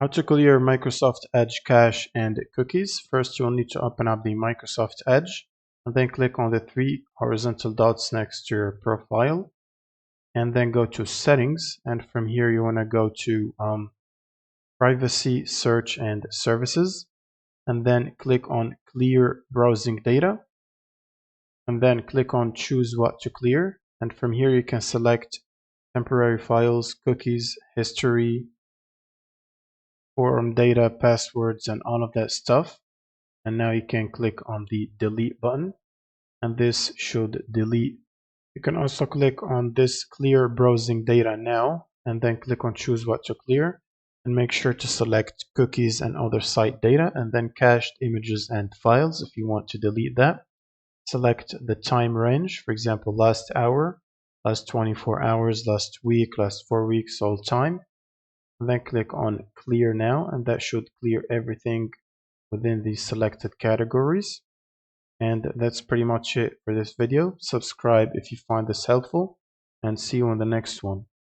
How to clear Microsoft Edge cache and cookies. First, you'll need to open up the Microsoft Edge and then click on the three horizontal dots next to your profile and then go to Settings, and from here you want to go to Privacy, Search and Services, and then click on Clear Browsing Data, and then click on Choose What to Clear, and from here you can select temporary files, cookies, history, forum data, passwords, and all of that stuff. And now you can click on the delete button and this should delete. You can also click on this clear browsing data now and then click on choose what to clear and make sure to select cookies and other site data and then cached images and files. If you want to delete that, select the time range, for example last hour, last 24 hours, last week, last 4 weeks, all time, and then click on clear now, and that should clear everything within these selected categories. And that's pretty much it for this video. Subscribe if you find this helpful, and see you on the next one.